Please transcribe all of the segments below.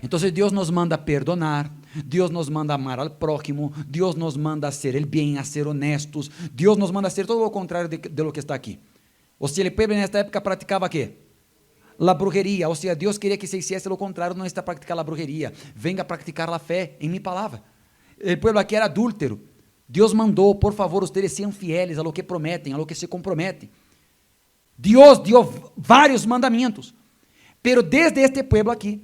Entonces Dios nos manda perdonar, Dios nos manda amar al prójimo, Dios nos manda hacer el bien, a ser honestos, Dios nos manda hacer todo lo contrario de lo que está aquí. O sea, el pueblo en esta época practicaba ¿qué? La brujería. O sea, Dios quería que se hiciese lo contrario, no está a practicar la brujería, venga a practicar la fe en mi palabra. El pueblo aquí era adúltero. Dios mandó, por favor, ustedes sean fieles a lo que prometen, a lo que se comprometen. Dios dio varios mandamientos, pero desde este pueblo aquí,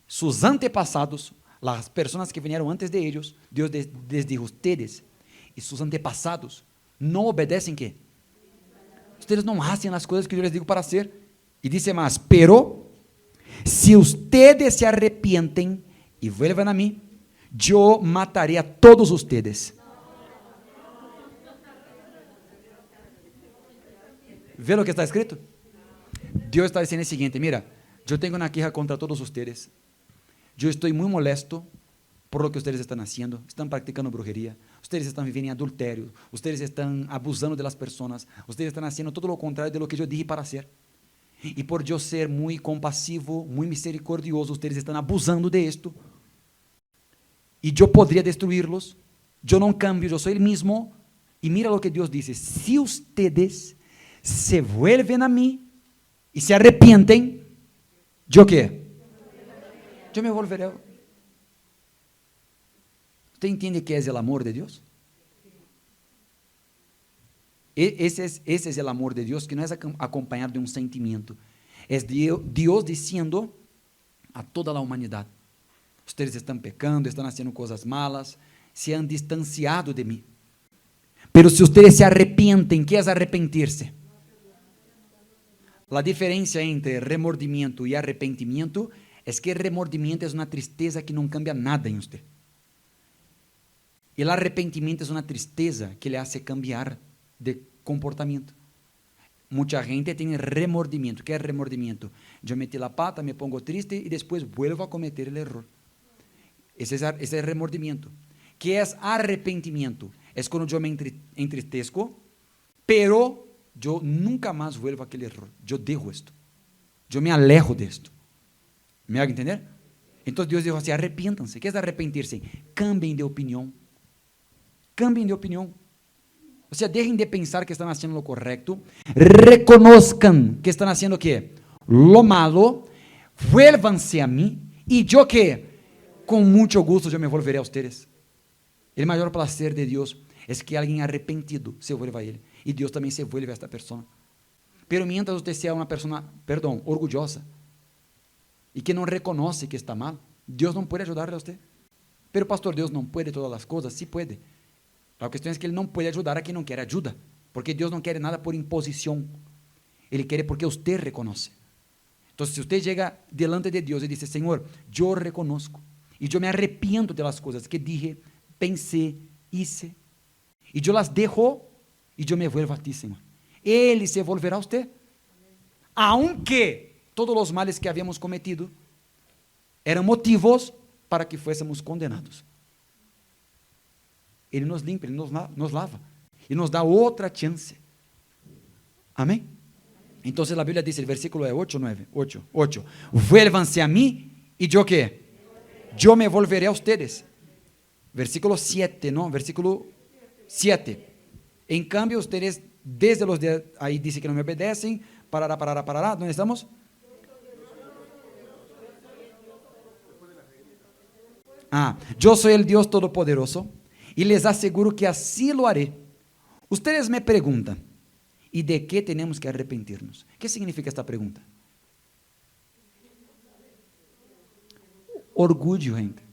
sus antepasados, las personas que vinieron antes de ellos, Dios les dijo, ustedes y sus antepasados no obedecen ¿qué? Ustedes no hacen las cosas que yo les digo para hacer. Y dice más, pero si ustedes se arrepienten y vuelvan a mí, yo mataré a todos ustedes. ¿Ve lo que está escrito? Dios está diciendo el siguiente, mira, yo tengo una queja contra todos ustedes. Yo estoy muy molesto por lo que ustedes están haciendo. Están practicando brujería, ustedes están viviendo en adulterio, ustedes están abusando de las personas, ustedes están haciendo todo lo contrario de lo que yo dije para hacer. Y por yo ser muy compasivo, muy misericordioso, ustedes están abusando de esto. Y yo podría destruirlos. Yo no cambio, yo soy el mismo. Y mira lo que Dios dice, si ustedes se vuelven a mí y se arrepienten, ¿yo qué? Yo me volveré. ¿Usted entiende qué es el amor de Dios? Ese es el amor de Dios, que no es acompañado de un sentimiento. Es Dios diciendo a toda la humanidad, ustedes están pecando, están haciendo cosas malas, se han distanciado de mí. Pero si ustedes se arrepienten, ¿qué es arrepentirse? La diferencia entre remordimiento y arrepentimiento es que el remordimiento es una tristeza que no cambia nada en usted. Y el arrepentimiento es una tristeza que le hace cambiar de comportamiento. Mucha gente tiene remordimiento. ¿Qué es remordimiento? Yo metí la pata, me pongo triste y después vuelvo a cometer el error. Ese es remordimiento. ¿Qué es arrepentimiento? Es cuando yo me entristezco, pero yo nunca más vuelvo a aquel error. Yo dejo esto. Yo me alejo de esto. ¿Me hago entender? Entonces Dios dijo así, arrepiéntanse. ¿Qué es arrepentirse? Cambien de opinión. Cambien de opinión. O sea, dejen de pensar que están haciendo lo correcto. Reconozcan que están haciendo ¿qué? Lo malo. Vuélvanse a mí. ¿Y yo qué? Con mucho gusto yo me volveré a ustedes. El mayor placer de Dios es que alguien arrepentido se vuelva a Él. Y Dios también se vuelve a esta persona. Pero mientras usted sea una persona, orgullosa, y que no reconoce que está mal, Dios no puede ayudarle a usted. Pero pastor, Dios no puede todas las cosas. Sí puede. La cuestión es que Él no puede ayudar a quien no quiere ayuda. Porque Dios no quiere nada por imposición. Él quiere porque usted reconoce. Entonces, si usted llega delante de Dios y dice, Señor, yo reconozco y yo me arrepiento de las cosas que dije, pensé, hice, y yo las dejo y yo me vuelvo a ti, Señor. Él se volverá a usted. Aunque todos los males que habíamos cometido eran motivos para que fuésemos condenados. Ele nos limpa, Ele nos lava e nos dá outra chance. Amém? Então a Bíblia diz, o versículo é 8, 9, 8. Vuélvanse a mim e eu quê? Eu me volveré a ustedes. Versículo 7, ¿no? Versículo 7. En cambio, ustedes, desde los días, ahí dice que no me obedecen, parará. ¿Dónde estamos? Yo soy el Dios Todopoderoso y les aseguro que así lo haré. Ustedes me preguntan, ¿y de qué tenemos que arrepentirnos? ¿Qué significa esta pregunta? Orgullo, gente.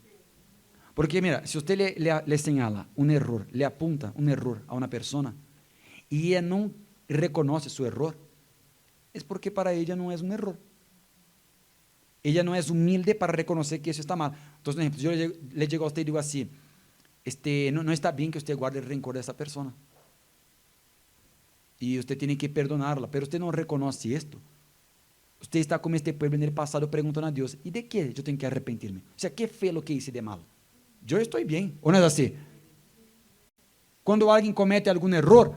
Porque mira, si usted le señala un error, le apunta un error a una persona y ella no reconoce su error, es porque para ella no es un error. Ella no es humilde para reconocer que eso está mal. Entonces, por ejemplo, yo le llego a usted y digo así, no está bien que usted guarde el rencor de esa persona. Y usted tiene que perdonarla, pero usted no reconoce esto. Usted está como este pueblo en el pasado preguntando a Dios, ¿y de qué yo tengo que arrepentirme? O sea, ¿qué fue lo que hice de malo? Yo estoy bien, ¿o no es así? Cuando alguien comete algún error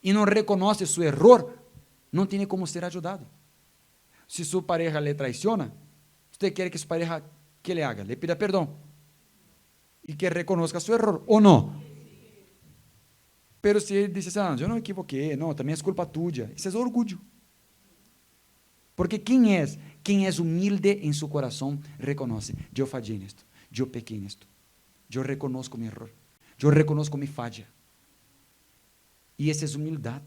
y no reconoce su error, no tiene cómo ser ayudado. Si su pareja le traiciona, usted quiere que su pareja que le haga? Le pida perdón y que reconozca su error, ¿o no? Pero si ele diz assim, eu não equivoquei, não, também é culpa tuya, isso é orgulho. Porque quem é humilde em seu coração, reconhece, eu falhei nisto, eu pequei nisto, eu reconozco meu erro, eu reconozco minha falha. E essa é humildade.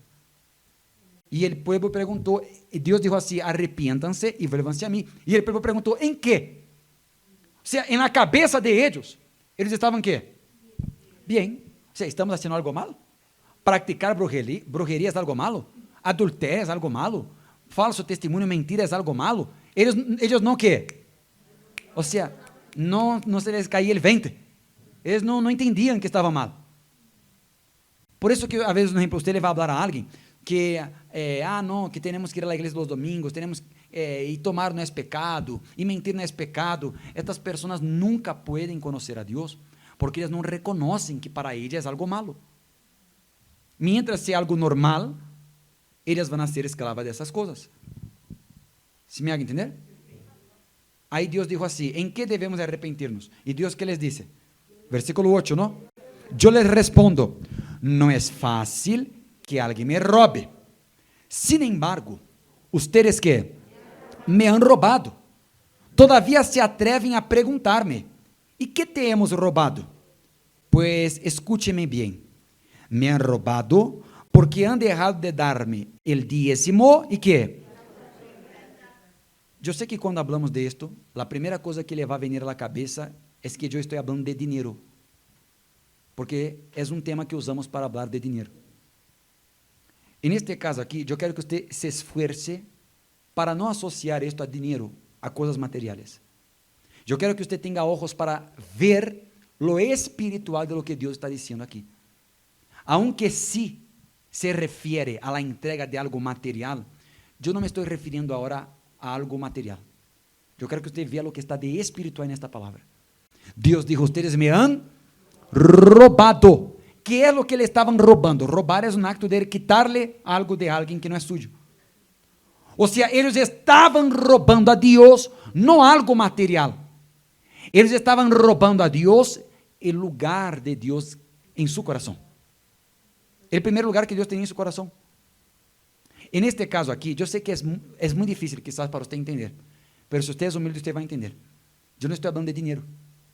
E o povo perguntou, e Deus disse assim, arrepientam-se e vuelvan-se a mim. E o povo perguntou, em quê? Ou seja, na cabeça de eles estavam em quê? Bem. Ou seja, estamos fazendo algo malo? Praticar brujeria é algo malo? Adultério é algo malo? Falso testemunho, mentira é algo malo? Eles não quê? Ou seja, não se les caía o 20. Eles não entendiam que estava mal. Por isso que, às vezes, por exemplo, você vai falar a alguém que, que temos que ir à igreja los domingos, e tomar não é pecado, e mentir não é pecado. Estas pessoas nunca podem conhecer a Deus, porque elas não reconhecem que para elas é algo malo. Mientras seja algo normal, elas vão ser escravas dessas coisas. ¿Se me haga entender? Aí Deus dijo assim, ¿en qué devemos arrepentirnos? E Deus que les dice? Versículo 8, ¿no? Yo les respondo, no es fácil que alguien me robe. Sin embargo, ustedes que me han robado, todavía se atreven a preguntarme, ¿y qué te hemos robado? Pues escúcheme bien, me han robado porque han dejado de darme el diezmo y ¿qué? Yo sé que cuando hablamos de esto, la primera cosa que le va a venir a la cabeza es que yo estoy hablando de dinero, porque es un tema que usamos para hablar de dinero. En este caso aquí, yo quiero que usted se esfuerce para no asociar esto a dinero, a cosas materiales. Yo quiero que usted tenga ojos para ver lo espiritual de lo que Dios está diciendo aquí. Aunque sí se refiere a la entrega de algo material, yo no me estoy refiriendo ahora a algo material. Yo quiero que usted vea lo que está de espiritual en esta palabra. Dios dijo, ustedes me han robado. ¿Qué es lo que le estaban robando? Robar es un acto de quitarle algo de alguien que no es suyo. O sea, ellos estaban robando a Dios, no algo material. Ellos estaban robando a Dios el lugar de Dios en su corazón. El primer lugar que Dios tenía en su corazón. En este caso aquí, yo sé que es muy difícil quizás para usted entender, pero si usted es humilde, usted va a entender. Yo no estoy hablando de dinero,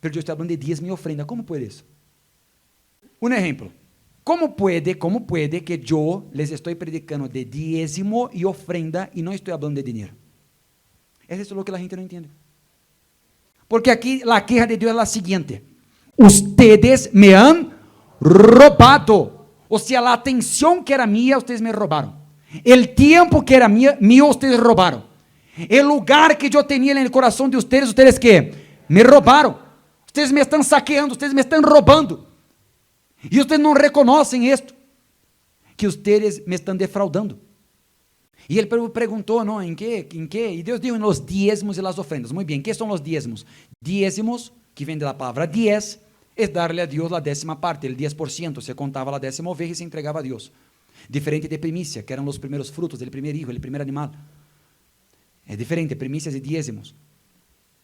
pero yo estoy hablando de diezmo y ofrenda. ¿Cómo puede eso? Un ejemplo. ¿Cómo puede que yo les estoy predicando de diezmo y ofrenda y no estoy hablando de dinero? Es eso lo que la gente no entiende. Porque aquí la queja de Dios es la siguiente. Ustedes me han robado. O sea, la atención que era mía, ustedes me robaron. El tiempo que era mío, ustedes robaron. El lugar que yo tenía en el corazón de ustedes, ¿ustedes qué? Me robaron. Ustedes me están saqueando, ustedes me están robando. E ustedes não reconhecem isto, que ustedes me estão defraudando. E ele perguntou, não, ¿en qué? E Deus disse, nos diezmos e las ofrendas. Muito bem, ¿qué são os diezmos? Diezmos, que vem da palavra 10, é darle a Deus a 10ª parte, el 10%, se contava a 10ª oveja e se entregava a Deus. Diferente de primícia, que eram os primeiros frutos, del primer hijo, el primer animal. É diferente, primícias e diezmos.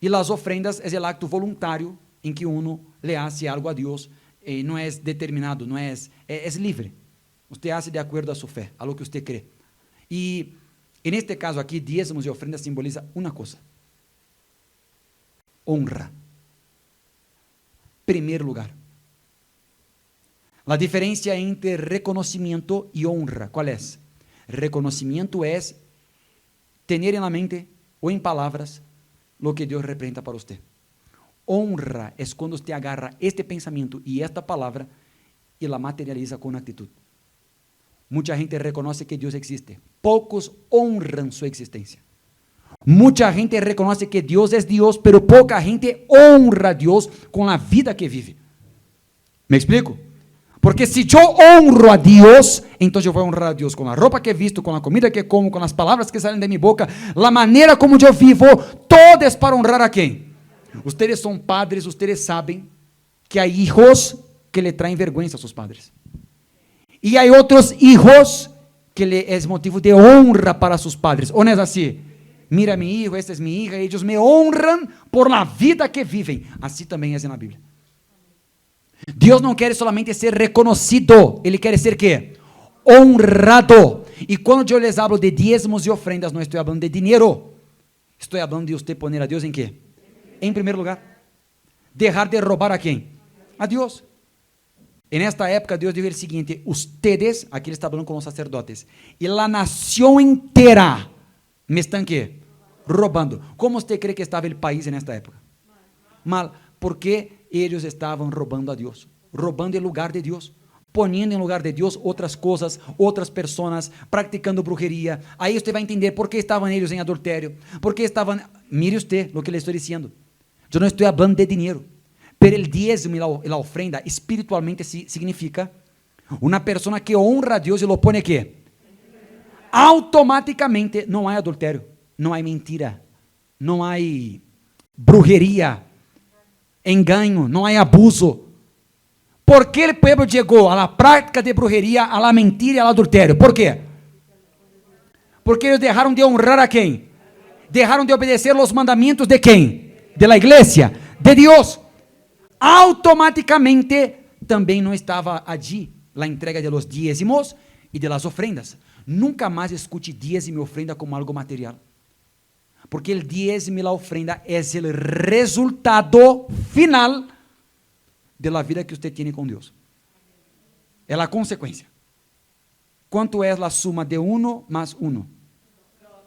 E las ofrendas é o acto voluntário em que uno le hace algo a Deus. Não é determinado, não é livre. Você hace de acordo a sua fé, a lo que você crê. E, neste caso aqui, diezmos e ofrendas simboliza uma coisa: honra. Primeiro lugar. A diferença entre reconhecimento e honra, qual é? Reconhecimento é ter na mente ou em palavras lo que Deus representa para você. Honra es cuando usted agarra este pensamiento y esta palabra y la materializa con actitud. Mucha gente reconoce que Dios existe. Pocos honran su existencia. Mucha gente reconoce que Dios es Dios, pero poca gente honra a Dios con la vida que vive. ¿Me explico? Porque si yo honro a Dios, entonces yo voy a honrar a Dios con la ropa que he visto, con la comida que como, con las palabras que salen de mi boca, la manera como yo vivo, todo es para honrar a ¿quién? Ustedes são padres, ustedes sabem que há hijos que le traem vergüenza a seus padres. E há outros hijos que le é motivo de honra para seus padres. ¿O não é assim? Mira mi hijo, esta es mi hija, ellos me honran por la vida que viven. Así también es en la Biblia. Dios no quiere solamente ser reconocido, Ele quer ser ¿qué? Honrado. Y cuando yo les hablo de diezmos y ofrendas, no estoy hablando de dinero. Estoy hablando de usted poner a Dios ¿en qué? En primer lugar. Dejar de robar a ¿quién? A Dios. En esta época Dios dijo el siguiente: ustedes, aquí Ele está hablando con los sacerdotes, y la nación entera me están ¿qué? Robando. ¿Cómo usted cree que estaba el país en esta época? Mal. Porque ellos estaban robando a Dios, robando el lugar de Dios, poniendo en lugar de Dios otras cosas, otras personas, practicando brujería. Ahí usted va a entender por qué estaban ellos en adulterio, por qué estaban... Mire usted lo que le estoy diciendo. Yo no estoy hablando de dinero, pero el diezmo y la ofrenda espiritualmente significa una persona que honra a Dios y lo pone ¿qué? Automáticamente no hay adulterio, no hay mentira, no hay brujería, engaño, no hay abuso. ¿Por qué el pueblo llegó a la práctica de brujería, a la mentira y al adulterio? ¿Por qué? Porque ellos dejaron de honrar a ¿quién? Dejaron de obedecer los mandamientos de ¿quién? De la iglesia, de Dios. Automáticamente también no estaba allí la entrega de los diezmos y de las ofrendas. Nunca más escuche diezmo y ofrenda como algo material. Porque el diezmo y la ofrenda es el resultado final de la vida que usted tiene con Dios. Es la consecuencia. ¿Cuánto es la suma de 1 más 1?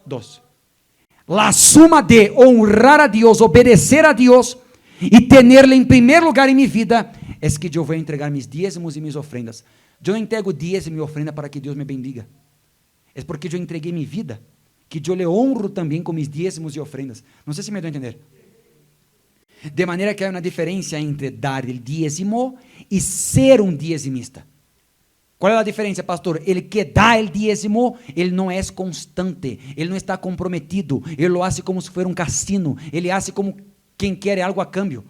2. La suma de honrar a Dios, obedecer a Dios y tenerle en primer lugar en mi vida es que yo voy a entregar mis diezmos y mis ofrendas. Yo no entrego diezmo y ofrenda para que Dios me bendiga. Es porque yo entregué mi vida, que yo le honro también con mis diezmos y ofrendas. No sé si me doy a entender. De manera que hay una diferencia entre dar el diezmo y ser un diezmista. ¿Cuál es la diferencia, pastor? El que da el diezmo, él no es constante, él no está comprometido, él lo hace como si fuera un casino, él hace como quien quiere algo a cambio.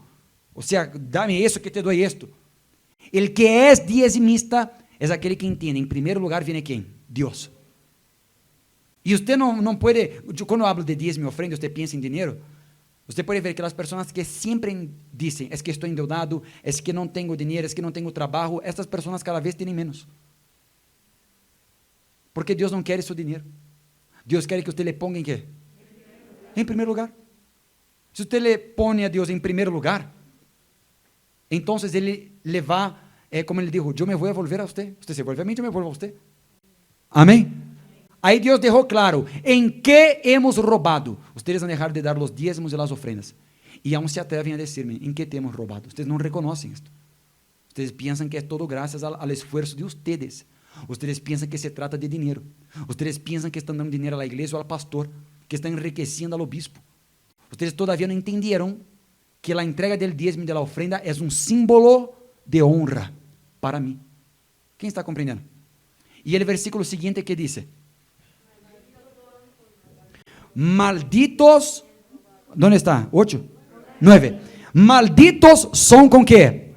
O sea, dame eso que te doy esto. El que es diezmista es aquel que entiende, en primer lugar viene ¿quién? Dios. Y usted no puede, cuando hablo de diezmo y ofrenda, usted piensa en dinero. Usted puede ver que las personas que siempre dicen, es que estoy endeudado, es que no tengo dinero, es que no tengo trabajo, estas personas cada vez tienen menos. Porque Dios no quiere su dinero. Dios quiere que usted le ponga ¿en qué? En primer lugar. Si usted le pone a Dios en primer lugar, entonces Él le va, como Él dijo, yo me voy a volver a usted. Usted se vuelve a mí, yo me vuelvo a usted. Amén. Ahí Dios dejó claro, ¿en qué hemos robado? Ustedes van a dejar de dar los diezmos y las ofrendas. Y aún se atreven a decirme, ¿en qué te hemos robado? Ustedes no reconocen esto. Ustedes piensan que es todo gracias al esfuerzo de ustedes. Ustedes piensan que se trata de dinero. Ustedes piensan que están dando dinero a la iglesia o al pastor, que están enriqueciendo al obispo. Ustedes todavía no entendieron que la entrega del diezmo y de la ofrenda es un símbolo de honra para mí. ¿Quién está comprendiendo? Y el versículo siguiente que dice, malditos, ¿dónde está? 8, 9. Malditos son con qué?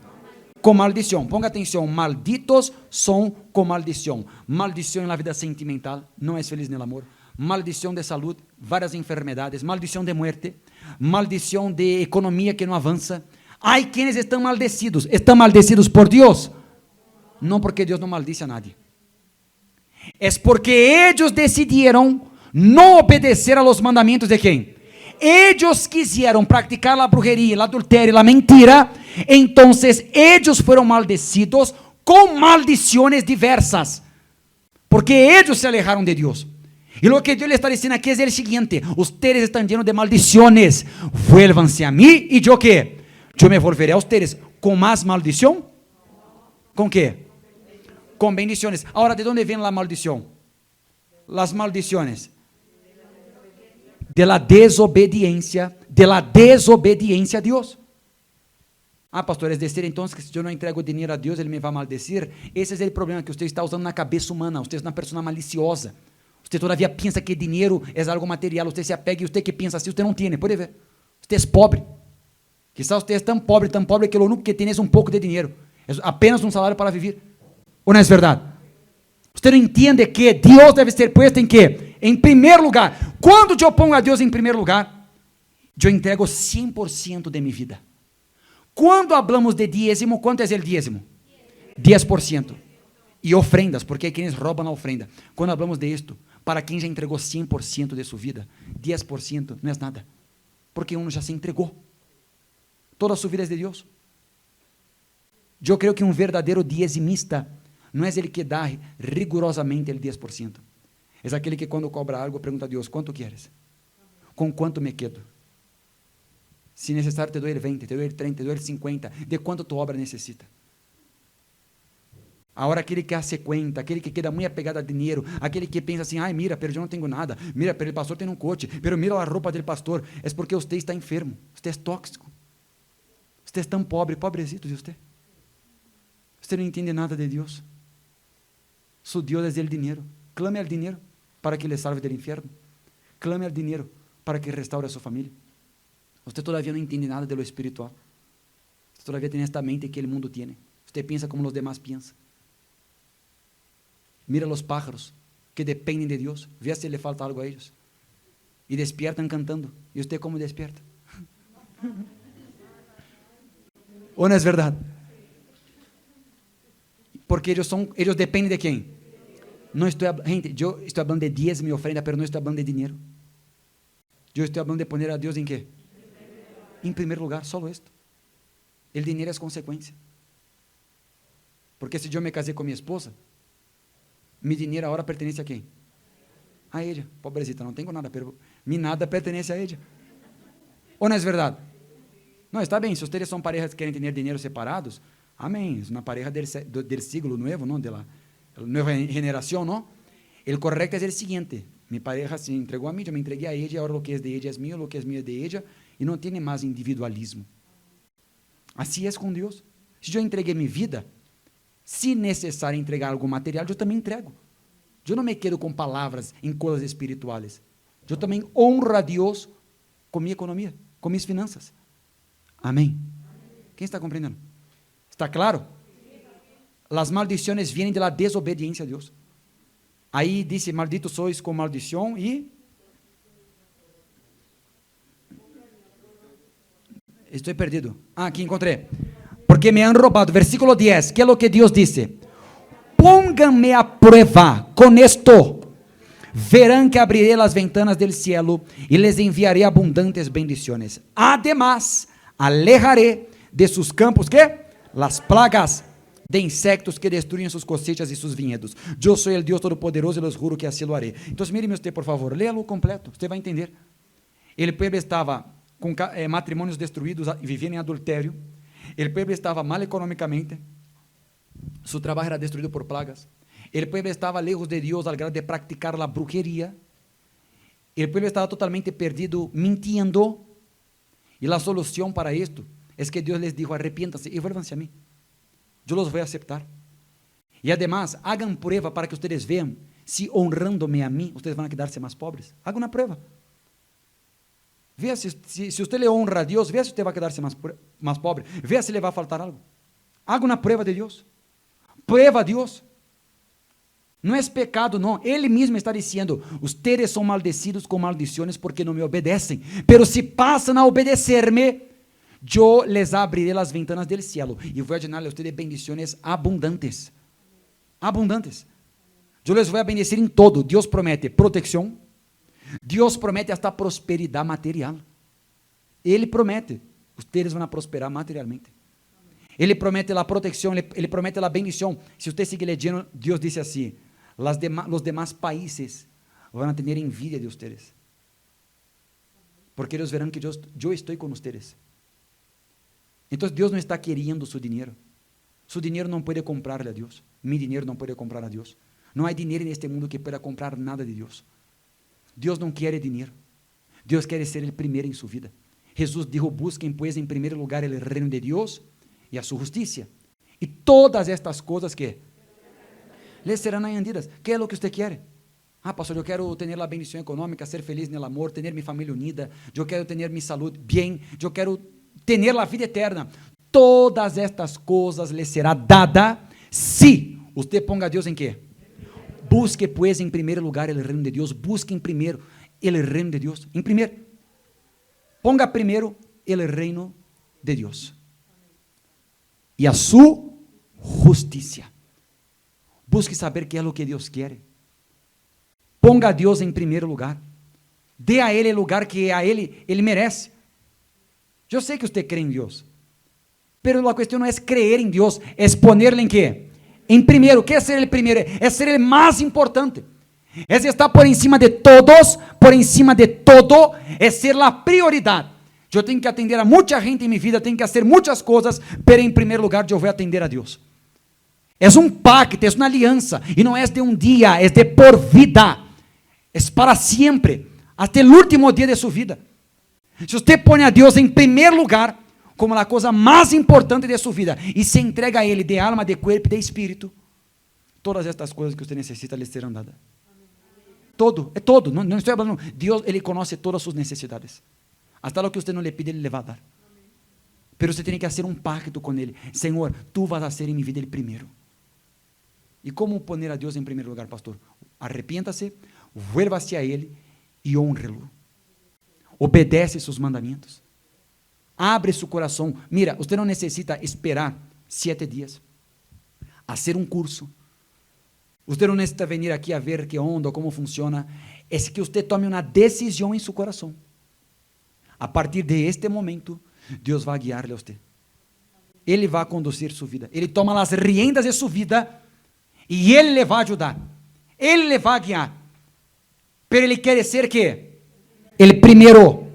Con maldición. Ponga atención, malditos son con maldición. Maldición en la vida sentimental, no es feliz en el amor. Maldición de salud, varias enfermedades, maldición de muerte, maldición de economía que no avanza. Hay quienes están maldecidos por Dios, no porque Dios no maldice a nadie. Es porque ellos decidieron no obedecer a los mandamientos de ¿quién? Ellos quisieron practicar la brujería, el adulterio, la mentira. Entonces ellos fueron maldecidos con maldiciones diversas, porque ellos se alejaron de Dios. Y lo que Dios le está diciendo aquí es el siguiente: ustedes están llenos de maldiciones, vuélvanse a mí y yo ¿qué? Yo me volveré a ustedes con más maldición. ¿Con qué? Con bendiciones. Ahora, ¿de dónde viene la maldición? Las maldiciones de la desobediencia a Dios. Ah, pastor, es decir entonces que si yo no entrego dinero a Dios, Él me va a maldecir. Ese es el problema, que usted está usando una cabeza humana. Usted es una persona maliciosa. Usted todavía piensa que dinero es algo material. Usted se apega y usted que piensa así, usted no tiene. Puede ver, usted es pobre. Quizás usted es tan pobre que lo único que tiene es un poco de dinero. Es apenas un salario para vivir. ¿O no es verdad? Usted no entiende que Dios debe ser puesto en qué? Em primeiro lugar. Quando eu pongo a Deus em primeiro lugar, eu entrego 100% de minha vida. Quando hablamos de dízimo, quanto é o dízimo? 10%. E ofrendas, porque hay quienes roubam a ofrenda. Quando hablamos de esto, para quem já entregou 100% de sua vida, 10% não é nada. Porque uno já se entregou. Toda a sua vida é de Deus. Eu creio que um verdadeiro dizimista não é ele que dá rigorosamente o 10%. É aquele que quando cobra algo, pergunta a Deus, quanto queres? Com quanto me quedo? Se necessário, te dou ele 20, te dou ele 30, te dou ele 50. De quanto tua obra necessita? Agora aquele que hace cuenta, aquele que queda muito apegado a dinheiro, aquele que pensa assim, ai mira, pero eu não tenho nada, mira, pero o pastor tem um coche, pero mira a roupa do pastor, é porque você está enfermo, você é tóxico, você é tão pobre, pobrezito de você. Você não entende nada de Deus. Su Deus é o dinheiro. Clame ao dinheiro para que lhe salve do inferno. Clame ao dinheiro para que restaure a sua família. Você todavia não entende nada de lo espiritual. Você todavia tem esta mente que o mundo tem. Você pensa como os demais pensam. Mira os pájaros que dependem de Deus. Vê se lhe falta algo a eles. E despiertam cantando. E você como despierta? Ou não é verdade? Porque eles dependem de quem? Não estou, gente, eu estou falando de dízimo e ofrenda, mas não estou falando de dinheiro. Eu estou falando de poner a Deus em quê? Em primeiro lugar, só isto. O dinheiro é consequência. Porque se eu me casei com minha esposa, meu dinheiro agora pertence a quem? A ela. Pobrecita, não tenho nada, mas mi nada pertence a ela. Ou não é verdade? Não, está bem, se vocês são parejas que querem ter dinheiro separados, amém, é uma pareja del siglo novo, não? De la nueva generación, ¿no? El correcto es el siguiente: mi pareja se entregó a mí, yo me entregué a ella, ahora lo que es de ella es mío, lo que es mío es de ella, y no tiene más individualismo. Así es con Dios. Si yo entregué mi vida, se necessário entregar algo material, eu também entrego. Eu não me quedo com palavras em coisas espirituais. Eu também honro a Deus com minha economia, com minhas finanças. Amém. Quem está compreendendo? Está claro? As maldições vêm da desobediência a Deus. Aí diz, maldito sois com maldição e... Estou perdido. Aqui encontrei. Porque me han roubado. Versículo 10. Que é o que Deus disse? Pónganme a prueba con esto. Verán que abriré las ventanas del cielo y les enviaré abundantes bendiciones. Además, alejaré de sus campos, ¿qué? Las plagas de insectos que destruyen sus cosechas y sus viñedos. Yo soy el Dios Todopoderoso y les juro que así lo haré. Entonces, mire usted, por favor, léalo completo, usted va a entender. El pueblo estaba com matrimônios destruídos, viviam em adultério. O povo estava mal econômicamente. Su trabalho era destruído por plagas. O povo estava lejos de Deus al grado de practicar a brujeria. O povo estava totalmente perdido, mintiendo. E a solução para isto é que Deus les dijo: arrepiéntanse e vuélvanse a mim. Eu los vou aceitar. E además, hagan prueba para que ustedes vean se honrándome a mim, ustedes van a quedar-se mais pobres. Haga uma prueba. Veja se você le honra a Deus, veja se você vai quedar-se mais pobre. Veja se lhe vai faltar algo. Haga uma prueba de Deus. Prueba a Deus. Não é pecado, não. Ele mesmo está dizendo: ustedes são maldecidos com maldições porque não me obedecem. Pero se passam a obedecer-me, eu les abriré as ventanas del cielo e vou llenar a ustedes bendições abundantes. Abundantes. Eu les vou bendecir em todo. Deus promete proteção. Deus promete hasta prosperidade material. Ele promete. Ustedes vão prosperar materialmente. Ele promete a proteção, ele promete a bendição. Se você seguir lendo, Deus disse assim: os demais países vão ter envidia de ustedes. Porque eles verão que eu estou com ustedes. Então Deus não está querendo seu dinheiro. Seu dinheiro não pode comprar a Deus. Mi dinheiro não pode comprar a Deus. Não há dinheiro neste mundo que pueda comprar nada de Deus. Deus não quer dinheiro. Deus quer ser o primeiro em sua vida. Jesus dijo: busquem pues em primeiro lugar o reino de Deus e a sua justiça. E todas estas coisas que les serão añadidas. Que é o que você quer? Ah, pastor, eu quero ter a bendição econômica, ser feliz no amor, ter minha família unida, eu quero ter minha saúde bem, eu quero ter a vida eterna. Todas estas coisas lhe será dada se você ponga a Deus em quê? Busque pues en primer lugar el reino de Dios. Busque en primero el reino de Dios. En primer, ponga primero el reino de Dios y a su justicia. Busque saber qué es lo que Dios quiere. Ponga a Dios en primer lugar. Dê a Él el lugar que a Él merece. Yo sé que usted cree en Dios, pero la cuestión no es creer en Dios, es ponerle en qué? En primero. ¿Qué es ser el primero? Es ser el más importante. Es estar por encima de todos, por encima de todo, es ser la prioridad. Yo tengo que atender a mucha gente en mi vida, tengo que hacer muchas cosas, pero en primer lugar yo voy a atender a Dios. Es un pacto, es una alianza, y no es de un día, es de por vida, es para siempre, hasta el último día de su vida. Si usted pone a Dios en primer lugar, como la cosa más importante de su vida, y se entrega a Él de alma, de cuerpo y de espíritu, todas estas cosas que usted necesita le serán dadas. Todo, es todo, no estoy hablando, Dios, Él conoce todas sus necesidades, hasta lo que usted no le pide, Él le va a dar. Pero usted tiene que hacer un pacto con Él. Señor, tú vas a ser en mi vida el primero. ¿Y cómo poner a Dios en primer lugar, pastor? Arrepiéntase, vuelva hacia Él y honre-lo. Obedece sus mandamientos. Abre su corazón. Mira, usted no necesita esperar 7 días, hacer un curso. Usted no necesita venir aquí a ver qué onda, cómo funciona. Es que usted tome una decisión en su corazón. A partir de este momento, Dios va a guiarle a usted. Ele vai conduzir sua vida. Ele toma as riendas de sua vida e Ele le vai ajudar. Ele le vai guiar. Pero Ele quer ser que? El primero.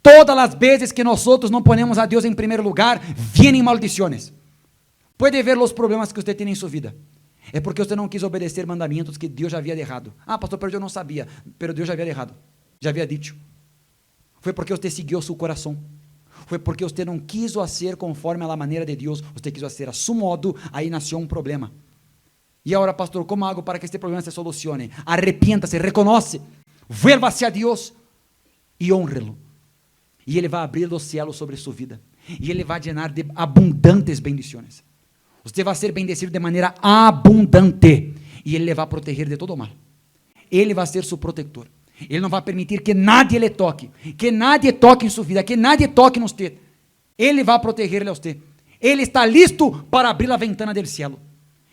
Todas as vezes que nós não ponemos a Deus em primeiro lugar, vienen maldições. Pode ver os problemas que você tem em sua vida. É porque você não quis obedecer mandamentos que Deus já havia deixado. Ah, pastor, pero eu não sabia. Pero Deus já havia deixado. Já havia dito. Foi porque você seguiu seu coração. Foi porque você não quis fazer conforme a maneira de Deus. Você quis fazer a seu modo. Aí nasceu um problema. E agora, pastor, como hago para que este problema se solucione? Arrepienta-se, reconoce. Vuelva-se a Deus e honre-lo. E Ele vai abrir os céus sobre sua vida. E Ele vai llenar de abundantes bendições. Você vai ser bendecido de maneira abundante. E Ele vai proteger de todo o mal. Ele vai ser seu protetor. Ele não vai permitir que nadie lhe toque. Que nadie toque em sua vida. Que nadie toque em você. Ele vai proteger-lhe a você. Ele está listo para abrir a ventana do céu.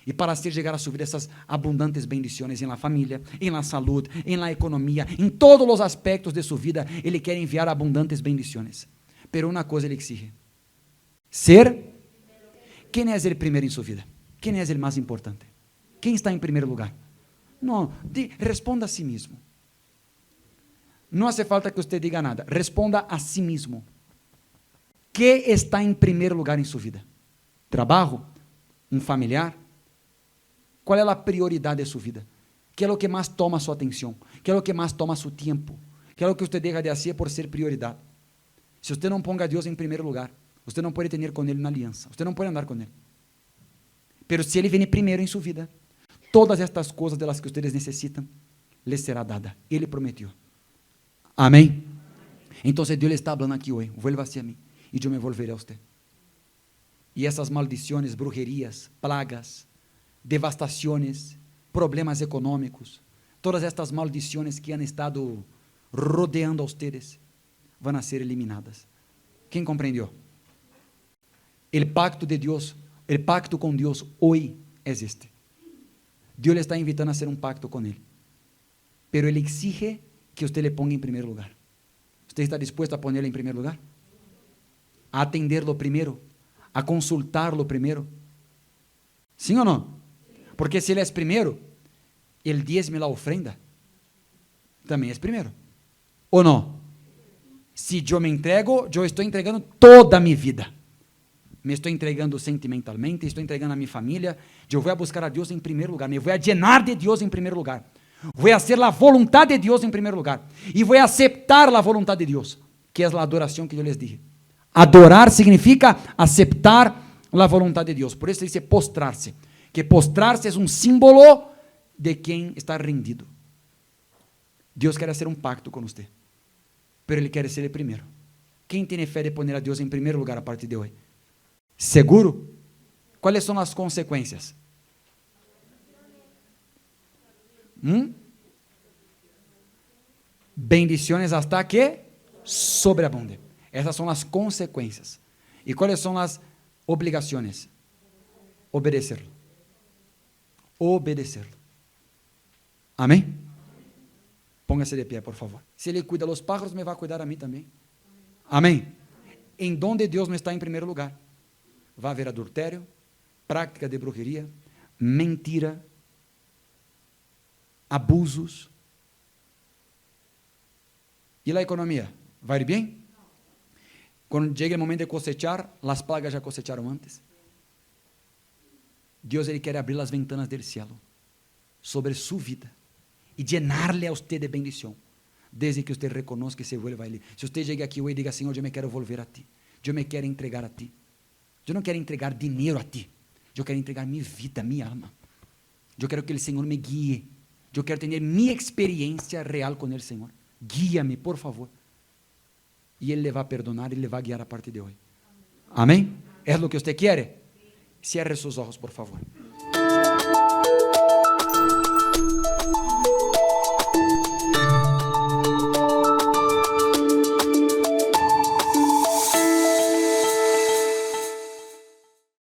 E para hacer chegar a sua vida essas abundantes bendições em la família, em la saúde, em la economia, em todos os aspectos de sua vida, Ele quer enviar abundantes bendições. Pero uma coisa Ele exige: ser. Quem é o primeiro em sua vida? Quem é o mais importante? Quem está em primeiro lugar? Não, responda a si mesmo. Não hace falta que você diga nada. Responda a si mesmo. Que está em primeiro lugar em sua vida? Trabalho? Um familiar? Qual é a prioridade de sua vida? Que é o que mais toma sua atenção? Que é o que mais toma seu tempo? Que é o que você deixa de fazer por ser prioridade? Se você não ponga a Deus em primeiro lugar, você não pode ter com Ele uma aliança. Você não pode andar com Ele. Pero se Ele viene primeiro em sua vida, todas estas coisas de las que ustedes necessitam, les será dada. Ele prometeu. Amém? Então Deus le está falando aqui hoje. Vuelva-se a mim e eu me volveré a você. E essas maldições, brujerias, plagas, devastações, problemas econômicos, todas estas maldições que han estado rodeando a ustedes, vão ser eliminadas. Quem compreendeu? O pacto de Deus, o pacto com Deus hoje é este. Deus le está invitando a hacer um pacto com Ele, pero Ele exige que usted le ponga en primer lugar. ¿Usted está dispuesto a ponerle en primer lugar? A atenderlo primero, a consultarlo primero. ¿Sí o no? Porque si Él es primero, el diezmo y la ofrenda también es primero. ¿O no? Si yo me entrego, yo estoy entregando toda mi vida. Me estoy entregando sentimentalmente, estoy entregando a mi familia. Yo voy a buscar a Dios en primer lugar. Me voy a llenar de Dios en primer lugar. Voy a hacer la voluntad de Dios en primer lugar. Y voy a aceptar la voluntad de Dios, que es la adoración que yo les dije. Adorar significa aceptar la voluntad de Dios. Por eso dice postrarse. Que postrarse es un símbolo de quien está rendido. Dios quiere hacer un pacto con usted, pero Él quiere ser el primero. ¿Quién tiene fe de poner a Dios en primer lugar a partir de hoy? ¿Seguro? ¿Cuáles son las consecuencias? Bendiciones hasta que sobreabunde. Essas são as consequências. E quais são as obrigações? Obedecerlo. Obedecerlo. Amém? Póngase de pé, por favor. Se Ele cuida dos pájaros, me vai cuidar a mim também. Amém? Em donde Deus não está em primeiro lugar, vai haver adultério, prática de brujeria, mentira, abusos. E a economia? Vai ir bem? Quando chega o momento de cosechar, as plagas já cosecharam antes. Deus Ele quer abrir as ventanas do céu sobre sua vida e llenar-lhe a você de bendição, desde que você reconozca e se vuelva a Ele. Se você chega aqui hoje e diga, Senhor, eu me quero volver a Ti, eu me quero entregar a Ti, eu não quero entregar dinheiro a Ti, eu quero entregar minha vida, minha alma, eu quero que o Senhor me guie, eu quero ter minha experiência real com o Senhor, guia-me, por favor, e Ele vai perdonar e Ele vai guiar a partir de hoje. Amém? É o que você quer? Cierre seus olhos, por favor.